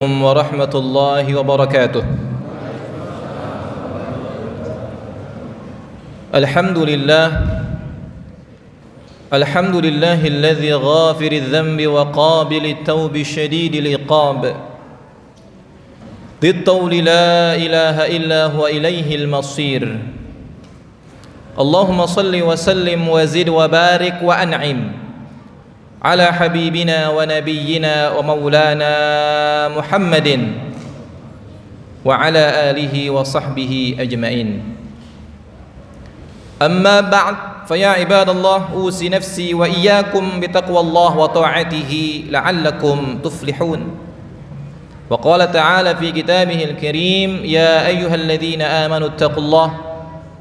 ورحمة الله وبركاته. الحمد لله الذي غافر الذنب وقابل التوب شديد العقاب ذي الطول لا إله إلا هو إليه المصير. اللهم صل وسلم وزد وبارك وأنعم على حبيبنا ونبينا ومولانا محمد وعلى آله وصحبه أجمعين. أما بعد فيا عباد الله أوصي نفسي وإياكم بتقوى الله وطاعته لعلكم تفلحون. وقال تعالى في كتابه الكريم يا أيها الذين آمنوا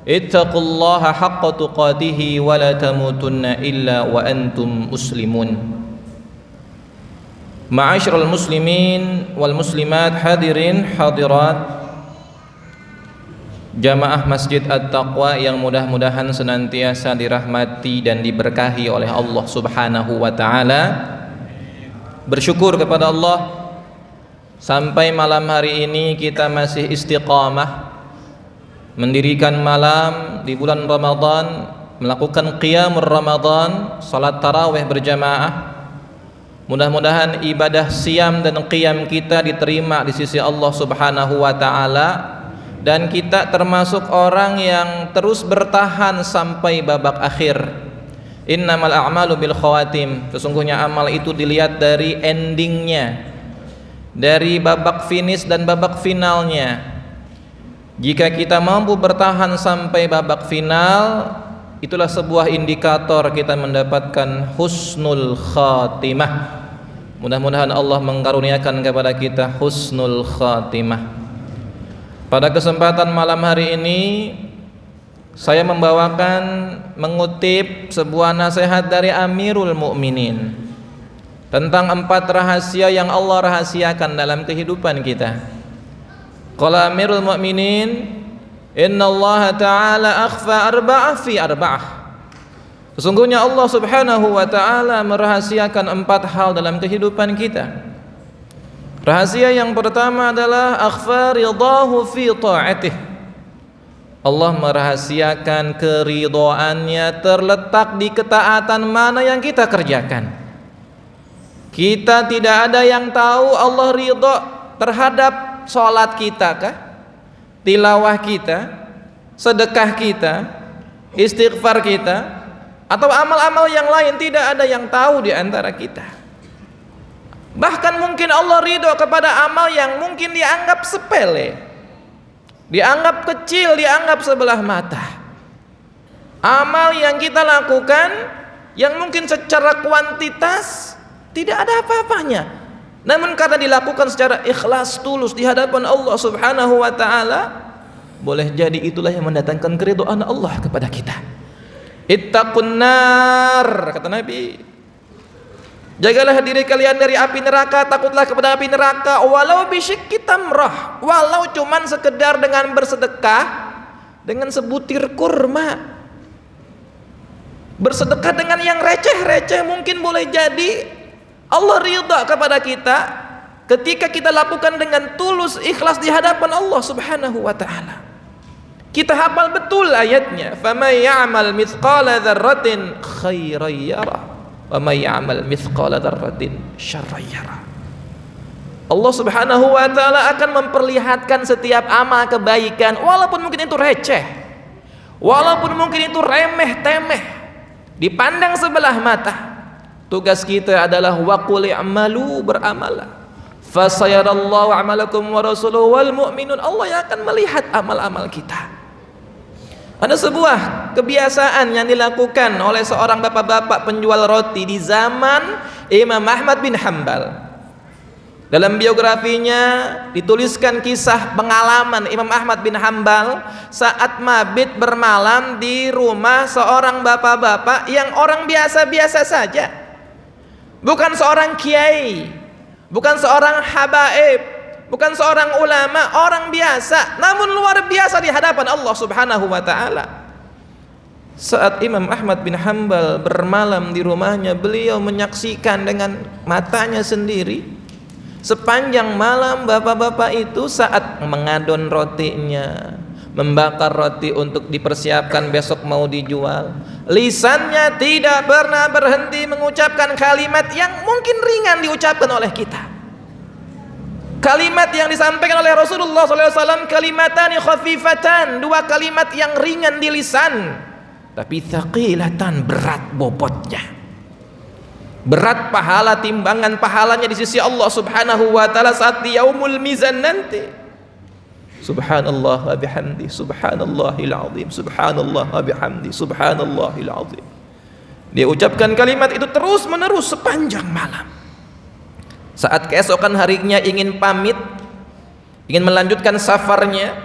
اتقوا الله حق تقاته ولا تموتن إلا وأنتم مسلمون. Ma'asyiral muslimin wal muslimat, hadirin hadirat jamaah Masjid At-Taqwa yang mudah-mudahan senantiasa dirahmati dan diberkahi oleh Allah Subhanahu wa taala. Bersyukur kepada Allah sampai malam hari ini kita masih istiqamah mendirikan malam di bulan Ramadan, melakukan qiyamul Ramadan, salat tarawih berjamaah. Mudah-mudahan ibadah siam dan qiyam kita diterima di sisi Allah Subhanahu wa taala, dan kita termasuk orang yang terus bertahan sampai babak akhir. Innamal a'malu bil khawatim. Sesungguhnya amal itu dilihat dari endingnya, dari babak finish dan babak finalnya. Jika kita mampu bertahan sampai babak final, itulah sebuah indikator kita mendapatkan husnul khatimah. Mudah-mudahan Allah mengkaruniakan kepada kita husnul khatimah. Pada kesempatan malam hari ini saya mengutip sebuah nasihat dari Amirul Mukminin tentang 4 rahasia yang Allah rahasiakan dalam kehidupan kita. Qala Amirul Mukminin, Inna Allah Ta'ala akhfa arba'ah fi arba'ah. Sesungguhnya Allah Subhanahu wa Ta'ala merahasiakan 4 hal dalam kehidupan kita. Rahasia yang pertama adalah akhfa ridahu fi ta'atih. Allah merahasiakan keridhaannya terletak di ketaatan mana yang kita kerjakan. Kita tidak ada yang tahu Allah ridha terhadap sholat kita kah, tilawah kita, sedekah kita, istighfar kita, atau amal-amal yang lain. Tidak ada yang tahu di antara kita. Bahkan mungkin Allah ridho kepada amal yang mungkin dianggap sepele, dianggap kecil, dianggap sebelah mata. Amal yang kita lakukan yang mungkin secara kuantitas tidak ada apa-apanya, namun karena dilakukan secara ikhlas tulus di hadapan Allah Subhanahu wa taala, boleh jadi itulah yang mendatangkan keridhaan Allah kepada kita. Ittaqun nar, kata Nabi, jagalah diri kalian dari api neraka, takutlah kepada api neraka walau bisyikki tamrah, walau cuman sekedar dengan bersedekah dengan sebutir kurma. Bersedekah dengan yang receh-receh mungkin boleh jadi Allah ridha kepada kita ketika kita lakukan dengan tulus ikhlas di hadapan Allah Subhanahu wa taala. Kita hafal betul ayatnya, "Faman ya'mal mithqala dzarratin khairan yarah, wa may ya'mal mithqala dzarratin syarran yarah." Allah Subhanahu wa taala akan memperlihatkan setiap amal kebaikan walaupun mungkin itu receh, walaupun mungkin itu remeh-temeh, dipandang sebelah mata. Tugas kita adalah waqul i'malu, beramalah. Fasayarallahu amalakum wa rasuluhu wal mu'minun. Allah yang akan melihat amal-amal kita. Ada sebuah kebiasaan yang dilakukan oleh seorang bapak-bapak penjual roti di zaman Imam Ahmad bin Hanbal. Dalam biografinya dituliskan kisah pengalaman Imam Ahmad bin Hanbal saat mabit bermalam di rumah seorang bapak-bapak yang orang biasa-biasa saja. Bukan seorang kiai, bukan seorang habaib, bukan seorang ulama, orang biasa, namun luar biasa di hadapan Allah Subhanahu wa taala. Saat Imam Ahmad bin Hanbal bermalam di rumahnya, beliau menyaksikan dengan matanya sendiri Sepanjang malam bapak-bapak itu saat mengadon rotinya, membakar roti untuk dipersiapkan besok mau dijual, lisannya tidak pernah berhenti mengucapkan kalimat yang mungkin ringan diucapkan oleh kita. Kalimat yang disampaikan oleh Rasulullah SAW, kalimatani khafifatan, dua kalimat yang ringan di lisan, tapi thaqilatan, berat bobotnya, berat pahala, timbangan pahalanya di sisi Allah Subhanahu wa taala saat di yaumul mizan nanti. Subhanallah wa bihamdi, subhanallahil azim, subhanallah wa bihamdi, subhanallahil azim. Dia ucapkan kalimat itu terus menerus sepanjang malam. Saat keesokan harinya ingin pamit, ingin melanjutkan safarnya,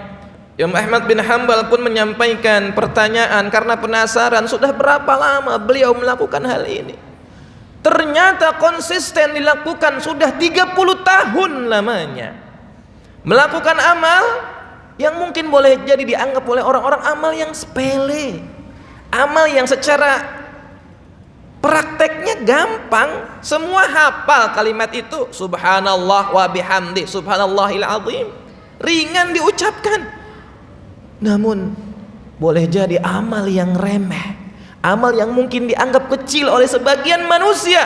Imam Ahmad bin Hanbal pun menyampaikan pertanyaan karena penasaran, sudah berapa lama beliau melakukan hal ini? Ternyata konsisten dilakukan sudah 30 tahun lamanya. Melakukan amal yang mungkin boleh jadi dianggap oleh orang-orang amal yang sepele, amal yang secara prakteknya gampang, semua hafal kalimat itu, subhanallah wa bihamdi, subhanallahil azim, ringan diucapkan. Namun boleh jadi amal yang remeh, amal yang mungkin dianggap kecil oleh sebagian manusia,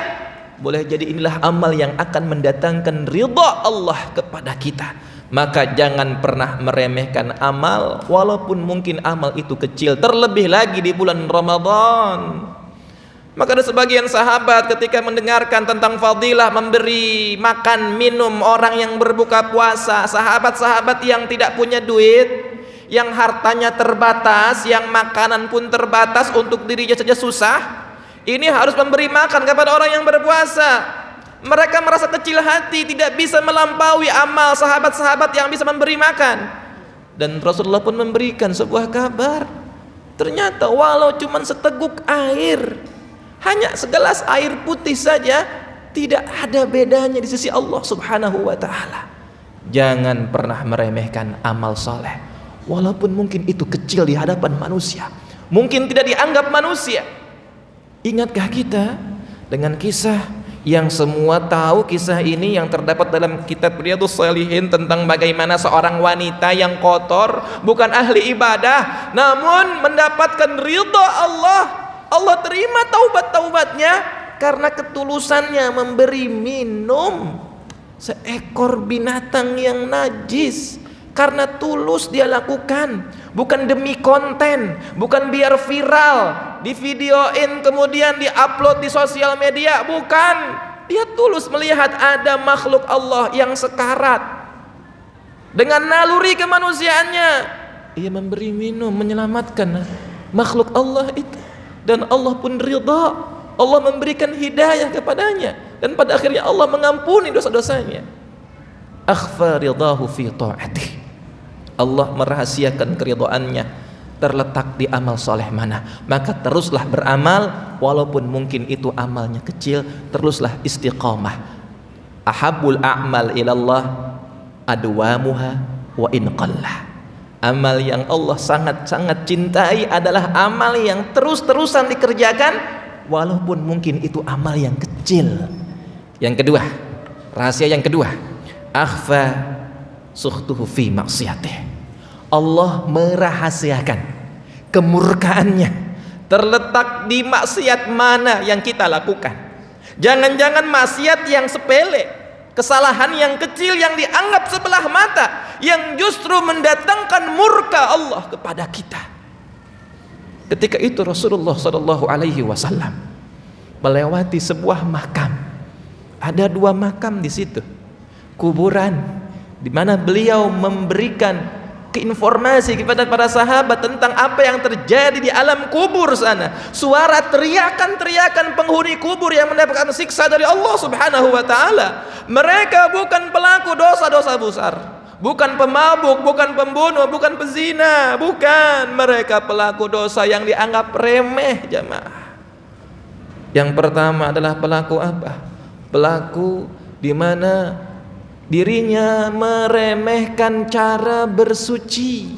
boleh jadi inilah amal yang akan mendatangkan ridha Allah kepada kita. Maka jangan pernah meremehkan amal, walaupun mungkin amal itu kecil, terlebih lagi di bulan Ramadan. Maka ada sebagian sahabat ketika mendengarkan tentang fadilah memberi makan minum orang yang berbuka puasa, sahabat-sahabat yang tidak punya duit, yang hartanya terbatas, yang makanan pun terbatas, untuk dirinya saja susah, ini harus memberi makan kepada orang yang berpuasa. Mereka merasa kecil hati, tidak bisa melampaui amal sahabat-sahabat yang bisa memberi makan. Dan Rasulullah pun memberikan sebuah kabar, ternyata walau cuma seteguk air, hanya segelas air putih saja, tidak ada bedanya di sisi Allah Subhanahu wa taala. Jangan pernah meremehkan amal soleh, walaupun mungkin itu kecil di hadapan manusia, mungkin tidak dianggap manusia. Ingatkah kita dengan kisah yang semua tahu, kisah ini yang terdapat dalam kitab Riyadhus Shalihin tentang bagaimana seorang wanita yang kotor, bukan ahli ibadah, namun mendapatkan ridha Allah. Allah terima taubat-taubatnya karena ketulusannya memberi minum seekor binatang yang najis. Karena tulus dia lakukan, bukan demi konten, bukan biar viral, di videoin kemudian diupload di sosial media, bukan. Dia tulus melihat ada makhluk Allah yang sekarat, dengan naluri kemanusiaannya ia memberi minum, menyelamatkan makhluk Allah itu. Dan Allah pun ridha, Allah memberikan hidayah kepadanya, dan pada akhirnya Allah mengampuni dosa-dosanya. Akhfa ridahu fi ta'atih, Allah merahasiakan keridhaannya terletak di amal soleh mana. Maka teruslah beramal, walaupun mungkin itu amalnya kecil, teruslah istiqamah. Ahabul a'mal ilallah adwamuha wa in qallah. Amal yang Allah sangat-sangat cintai adalah amal yang terus-terusan dikerjakan, walaupun mungkin itu amal yang kecil. Yang kedua, rahasia yang kedua, akhfa sukhtuhu fi maksiyatih. Allah merahasiakan kemurkaannya terletak di maksiat mana yang kita lakukan. Jangan-jangan maksiat yang sepele, kesalahan yang kecil yang dianggap sebelah mata, yang justru mendatangkan murka Allah kepada kita. Ketika itu Rasulullah SAW melewati sebuah makam. Ada 2 makam di situ, kuburan, di mana beliau memberikan informasi kepada para sahabat tentang apa yang terjadi di alam kubur sana. Suara teriakan-teriakan penghuni kubur yang mendapatkan siksa dari Allah Subhanahu wa taala. Mereka bukan pelaku dosa-dosa besar, bukan pemabuk, bukan pembunuh, bukan pezina, bukan. Mereka pelaku dosa yang dianggap remeh, jamaah. Yang pertama adalah pelaku apa? Pelaku di mana dirinya meremehkan cara bersuci,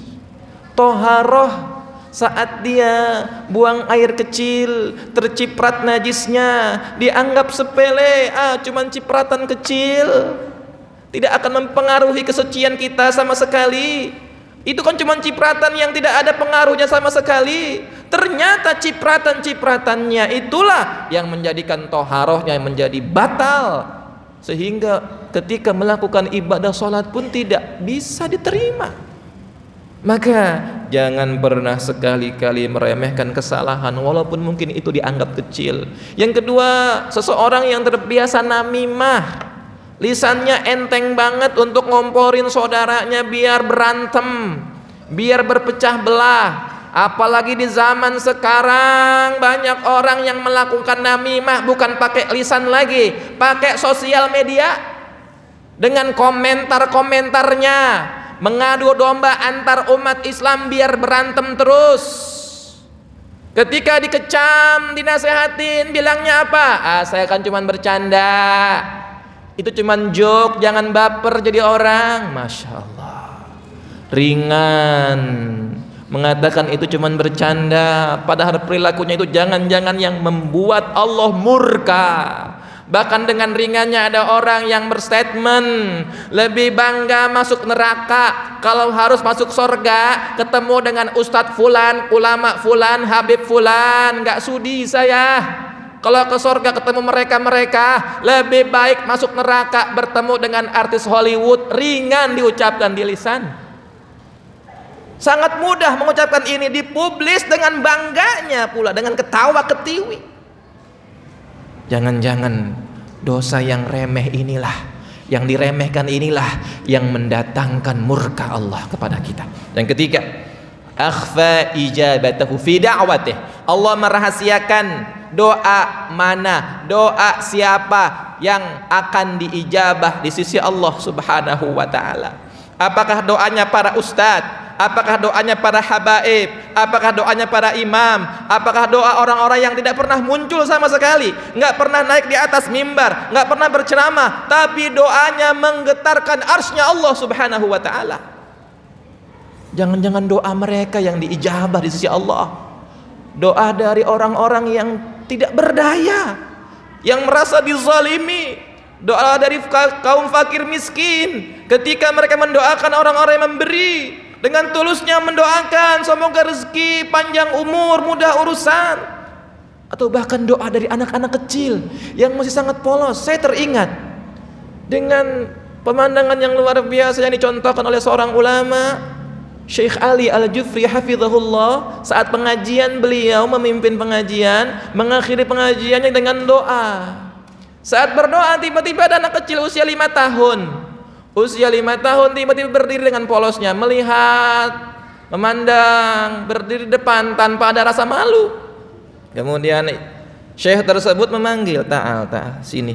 toharoh. Saat dia buang air kecil, terciprat najisnya, dianggap sepele, cuman cipratan kecil. tidak akan mempengaruhi kesucian kita sama sekali. Itu kan cuma cipratan yang tidak ada pengaruhnya sama sekali. Ternyata cipratan-cipratannya itulah yang menjadikan toharohnya menjadi batal, sehingga ketika melakukan ibadah sholat pun tidak bisa diterima. Maka jangan pernah sekali-kali meremehkan kesalahan walaupun mungkin itu dianggap kecil. Yang kedua, seseorang yang terbiasa namimah, lisannya enteng banget untuk ngomporin saudaranya biar berantem, biar berpecah belah. Apalagi di zaman sekarang banyak orang yang melakukan namimah bukan pakai lisan lagi, pakai sosial media dengan komentar-komentarnya, mengadu domba antar umat Islam biar berantem terus. Ketika dikecam, dinasehatin, bilangnya apa? Saya kan cuma bercanda, itu cuman joke, jangan baper jadi orang. Masya Allah, ringan mengatakan itu cuman bercanda, padahal perilakunya itu jangan-jangan yang membuat Allah murka. Bahkan dengan ringannya ada orang yang berstatement lebih bangga masuk neraka kalau harus masuk surga ketemu dengan Ustadz Fulan, ulama Fulan, Habib Fulan. Gak sudi saya kalau ke surga ketemu mereka-mereka. Lebih baik masuk neraka bertemu dengan artis Hollywood. Ringan diucapkan di lisan. Sangat mudah mengucapkan ini, dipublis dengan bangganya pula, dengan ketawa ketiwi. Jangan-jangan dosa yang remeh inilah, yang diremehkan inilah yang mendatangkan murka Allah kepada kita. Yang ketiga, akhfa ijabatahu fi da'watih. Allah merahasiakan doa mana, doa siapa yang akan diijabah di sisi Allah Subhanahu wa taala. Apakah doanya para ustadz? Apakah doanya para habaib? Apakah doanya para imam? Apakah doa orang-orang yang tidak pernah muncul sama sekali, nggak pernah naik di atas mimbar, nggak pernah berceramah, tapi doanya menggetarkan arsy-Nya Allah Subhanahu wa taala? Jangan-jangan doa mereka yang diijabah di sisi Allah. Doa dari orang-orang yang tidak berdaya, yang merasa dizalimi. Doa dari kaum fakir miskin ketika mereka mendoakan orang-orang yang memberi, dengan tulusnya mendoakan semoga rezeki, panjang umur, mudah urusan. Atau bahkan doa dari anak-anak kecil yang masih sangat polos. Saya teringat dengan pemandangan yang luar biasa yang dicontohkan oleh seorang ulama, Syekh Ali Al-Jufri hafizahullah. Saat pengajian, beliau memimpin pengajian, mengakhiri pengajiannya dengan doa. Saat berdoa tiba-tiba ada anak kecil usia 5 tahun. Usia 5 tahun tiba-tiba berdiri dengan polosnya, melihat, memandang, berdiri depan tanpa ada rasa malu. Kemudian syekh tersebut memanggil, ta'al, sini.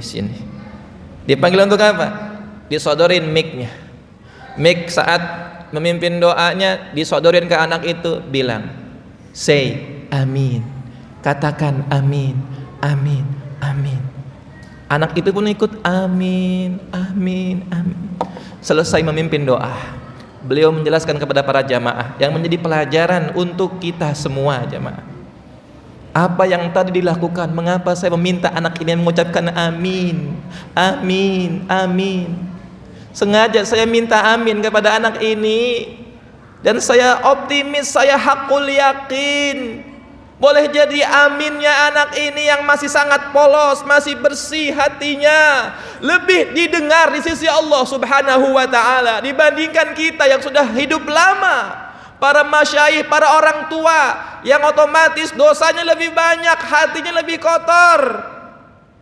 Dipanggil untuk apa? Disodorin mic-nya. Mic saat memimpin doanya disodorin ke anak itu, bilang, say amin, katakan amin, amin, amin. Anak itu pun ikut amin, amin, amin. Selesai memimpin doa, beliau menjelaskan kepada para jamaah yang menjadi pelajaran untuk kita semua jamaah. Apa yang tadi dilakukan, mengapa saya meminta anak ini mengucapkan amin, amin, amin. Sengaja saya minta amin kepada anak ini, dan saya optimis, saya hakul yakin boleh jadi aminnya anak ini yang masih sangat polos, masih bersih hatinya, lebih didengar di sisi Allah Subhanahu wa ta'ala dibandingkan kita yang sudah hidup lama. Para masyayikh, para orang tua yang otomatis dosanya lebih banyak, hatinya lebih kotor.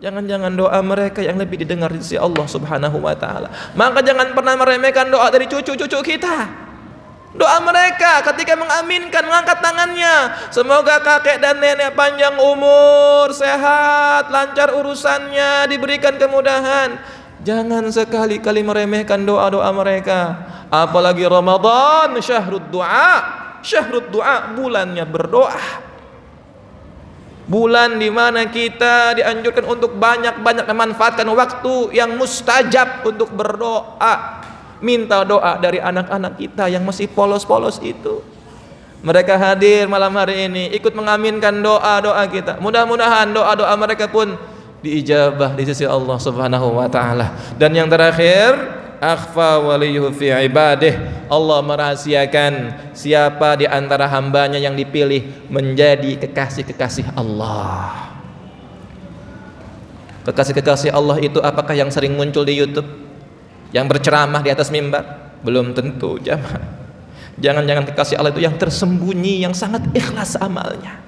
Jangan-jangan doa mereka yang lebih didengar di sisi Allah Subhanahu wa ta'ala. Maka jangan pernah meremehkan doa dari cucu-cucu kita. Doa mereka ketika mengaminkan, mengangkat tangannya, semoga kakek dan nenek panjang umur, sehat, lancar urusannya, diberikan kemudahan. Jangan sekali-kali meremehkan doa-doa mereka. Apalagi Ramadan, syahrud du'a, bulannya berdoa. Bulan di mana kita dianjurkan untuk banyak-banyak memanfaatkan waktu yang mustajab untuk berdoa. Minta doa dari anak-anak kita yang masih polos-polos itu. Mereka hadir malam hari ini, ikut mengaminkan doa-doa kita. Mudah-mudahan doa-doa mereka pun diijabah di sisi Allah Subhanahu wa ta'ala. Dan yang terakhir, akhfa waliyuhu fi ibadih. Allah merahasiakan siapa di antara hambanya yang dipilih menjadi kekasih-kekasih Allah. Kekasih-kekasih Allah itu apakah yang sering muncul di YouTube, yang berceramah di atas mimbar? Belum tentu, jamaah. Jangan-jangan kekasih Allah itu yang tersembunyi, yang sangat ikhlas amalnya,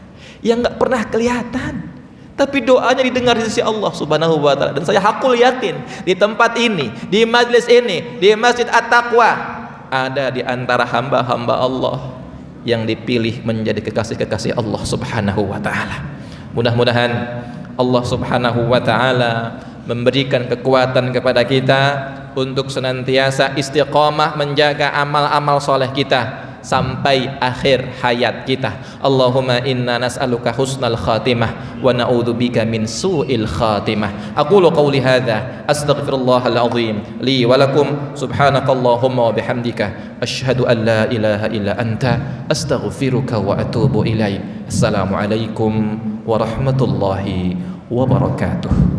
yang nggak pernah kelihatan, tapi doanya didengar di sisi Allah Subhanahu wa taala. Dan saya hakul yakin di tempat ini, di majlis ini, di Masjid At-Taqwa, ada di antara hamba-hamba Allah yang dipilih menjadi kekasih-kekasih Allah Subhanahu wa taala. Mudah-mudahan Allah Subhanahu wa taala memberikan kekuatan kepada kita untuk senantiasa istiqamah menjaga amal-amal soleh kita sampai akhir hayat kita. Allahumma inna nas'aluka husnal khatimah wa na'udzubika min su'il khatimah. Aqulu qawli hadza astaghfirullahal azim li wa lakum subhanakallahumma wa bihamdika asyhadu an la ilaha illa anta astaghfiruka wa atubu ilaik. Assalamualaikum warahmatullahi wabarakatuh.